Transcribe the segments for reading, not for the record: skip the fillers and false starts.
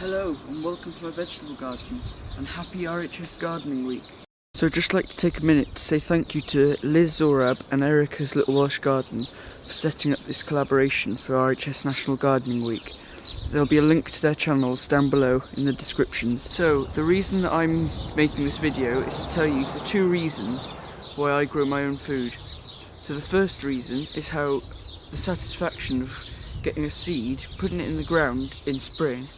Hello and welcome to my vegetable garden and happy RHS Gardening Week. So I'd just like to take a minute to say thank you to Liz Zorab and Erica's Little Welsh Garden for setting up this collaboration for RHS National Gardening Week. There'll be a link to their channels down below in the descriptions. So the reason that I'm making this video is to tell you the two reasons why I grow my own food. So the first reason is how the satisfaction of getting a seed, putting it in the ground in spring,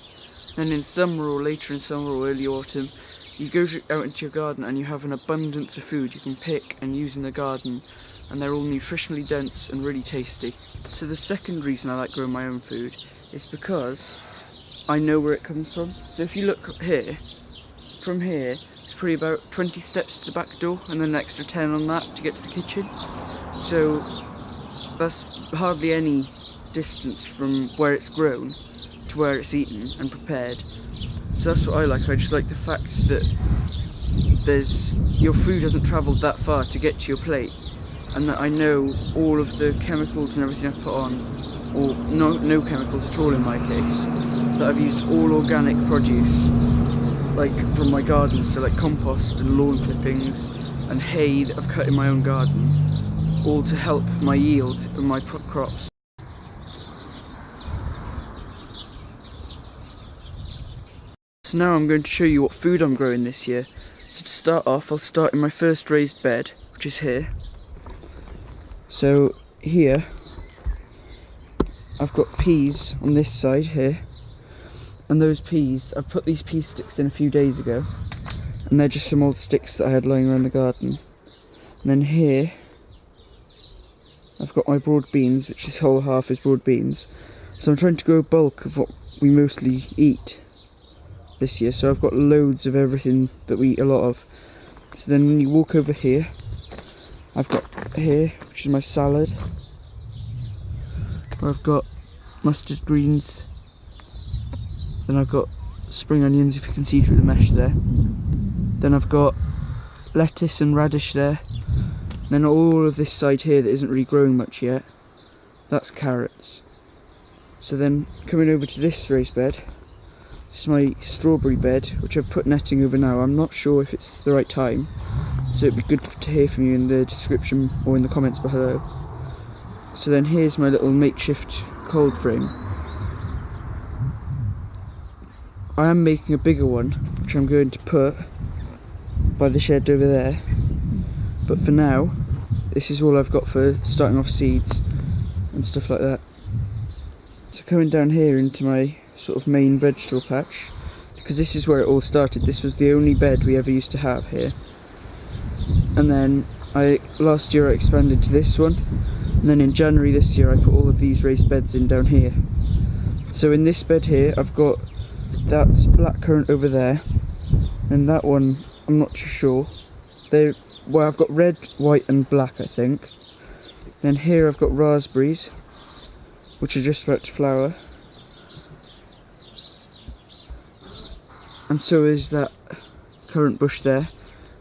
then in summer or later in summer or early autumn, you go out into your garden and you have an abundance of food you can pick and use in the garden, and they're all nutritionally dense and really tasty. So the second reason I like growing my own food is because I know where it comes from. So if you look here, from here, it's probably about 20 steps to the back door and then an extra 10 on that to get to the kitchen. So that's hardly any distance from where it's grown to where it's eaten and prepared. So that's what I like. I just like the fact that your food hasn't travelled that far to get to your plate, and that I know all of the chemicals and everything I've put on, or no chemicals at all in my case, that I've used all organic produce, like from my garden, so like compost and lawn clippings and hay that I've cut in my own garden, all to help my yield and my crops. So now I'm going to show you what food I'm growing this year. So to start off, I'll start in my first raised bed, which is here. So here, I've got peas on this side here, and those peas, I've put these pea sticks in a few days ago, and they're just some old sticks that I had lying around the garden. And then here, I've got my broad beans, which this whole half is broad beans. So I'm trying to grow bulk of what we mostly eat this year, so I've got loads of everything that we eat a lot of. So then when you walk over here, I've got here, which is my salad, where I've got mustard greens, then I've got spring onions, if you can see through the mesh there, then I've got lettuce and radish there, and then all of this side here that isn't really growing much yet, that's carrots. So then coming over to this raised bed, this is my strawberry bed, which I've put netting over now. I'm not sure if it's the right time, so it'd be good to hear from you in the description or in the comments below. So then here's my little makeshift cold frame. I am making a bigger one, which I'm going to put by the shed over there, but for now this is all I've got for starting off seeds and stuff like that. So coming down here into my sort of main vegetable patch, because this is where it all started. This was the only bed we ever used to have here, and then last year I expanded to this one, and then in January this year I put all of these raised beds in down here. So in this bed here I've got, that's blackcurrant over there, and that one I'm not too sure. Well, I've got red, white and black, I think. Then here I've got raspberries, which are just about to flower, and so is that currant bush there.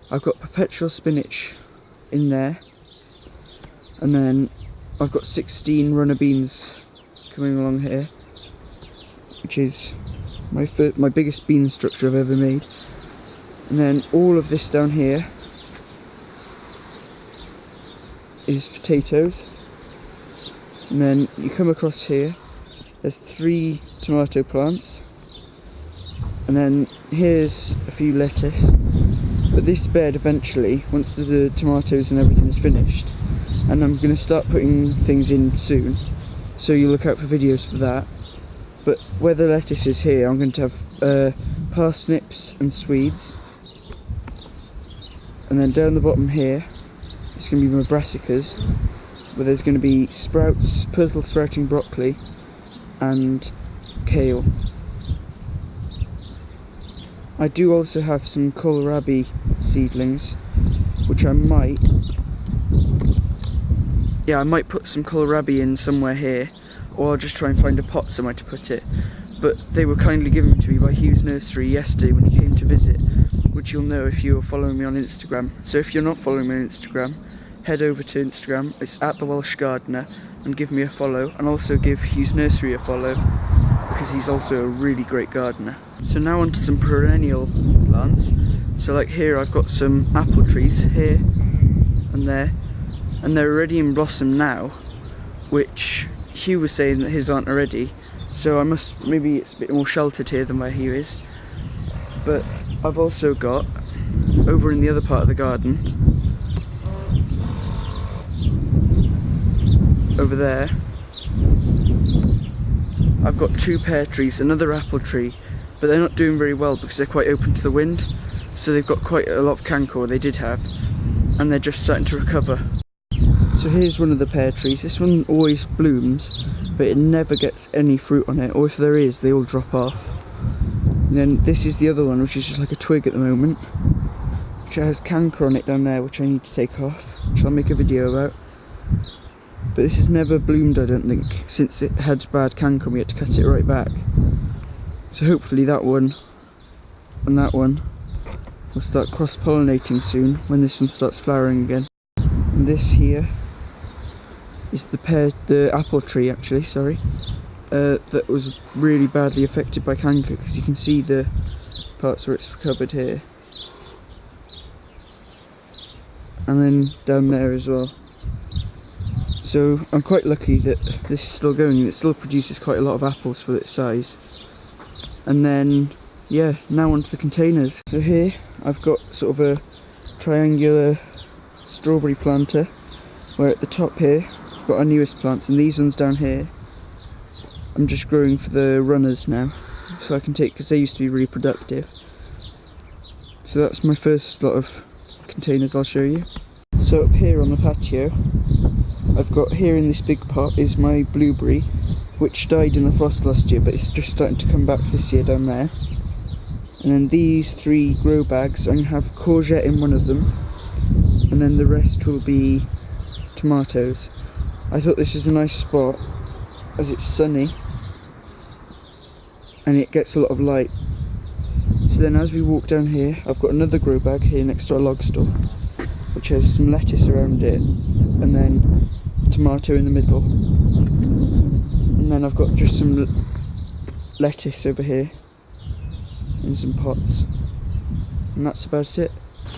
I've got perpetual spinach in there, and then I've got 16 runner beans coming along here, which is my biggest bean structure I've ever made. And then all of this down here is potatoes, and then you come across here, there's 3 tomato plants, and then here's a few lettuce. But this bed eventually, once the tomatoes and everything is finished, and I'm going to start putting things in soon, so you look out for videos for that. But where the lettuce is here, I'm going to have parsnips and Swedes, and then down the bottom here it's going to be my brassicas, where there's going to be sprouts, purple sprouting broccoli and kale. I do also have some kohlrabi seedlings, which I might put some kohlrabi in somewhere here, or I'll just try and find a pot somewhere to put it. But they were kindly given to me by Hugh's Nursery yesterday when he came to visit, which you'll know if you're following me on Instagram. So if you're not following me on Instagram, head over to Instagram, it's @the Welsh Gardener, and give me a follow, and also give Hugh's Nursery a follow, because he's also a really great gardener. So now on to some perennial plants. So like here I've got some apple trees here and there, and they're already in blossom now, which Hugh was saying that his aren't already, so maybe it's a bit more sheltered here than where he is. But I've also got, over in the other part of the garden, over there, I've got 2 pear trees, another apple tree, but they're not doing very well because they're quite open to the wind, so they've got quite a lot of canker, or they did have, and they're just starting to recover. So here's one of the pear trees. This one always blooms, but it never gets any fruit on it, or if there is, they all drop off. And then this is the other one, which is just like a twig at the moment, which has canker on it down there, which I need to take off, which I'll make a video about. But this has never bloomed, I don't think, since it had bad canker and we had to cut it right back. So hopefully that one and that one will start cross-pollinating soon when this one starts flowering again. And this here is the apple tree actually, sorry, that was really badly affected by canker, because you can see the parts where it's recovered here. And then down there as well. So I'm quite lucky that this is still going, and it still produces quite a lot of apples for its size. And then, yeah, now onto the containers. So here I've got sort of a triangular strawberry planter, where at the top here I've got our newest plants, and these ones down here I'm just growing for the runners now, so I can take, because they used to be really productive. So that's my first lot of containers I'll show you. So up here on the patio, I've got here in this big pot is my blueberry, which died in the frost last year, but it's just starting to come back this year down there. And then these 3 grow bags, I'm going to have courgette in one of them, and then the rest will be tomatoes. I thought this was a nice spot as it's sunny and it gets a lot of light. So then as we walk down here, I've got another grow bag here next to our log store, which has some lettuce around it, and then tomato in the middle, and then I've got just some lettuce over here in some pots, and that's about it.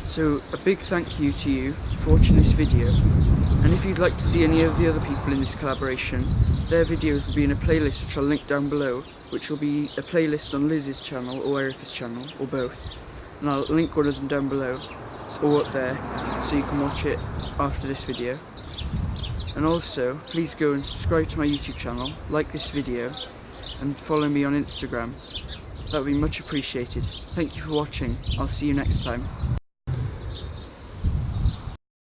So a big thank you to you for watching this video, and if you'd like to see any of the other people in this collaboration, their videos will be in a playlist which I'll link down below, which will be a playlist on Liz's channel or Erica's channel, or both, and I'll link one of them down below. It's all up there, so you can watch it after this video. And also, please go and subscribe to my YouTube channel, like this video, and follow me on Instagram. That would be much appreciated. Thank you for watching. I'll see you next time.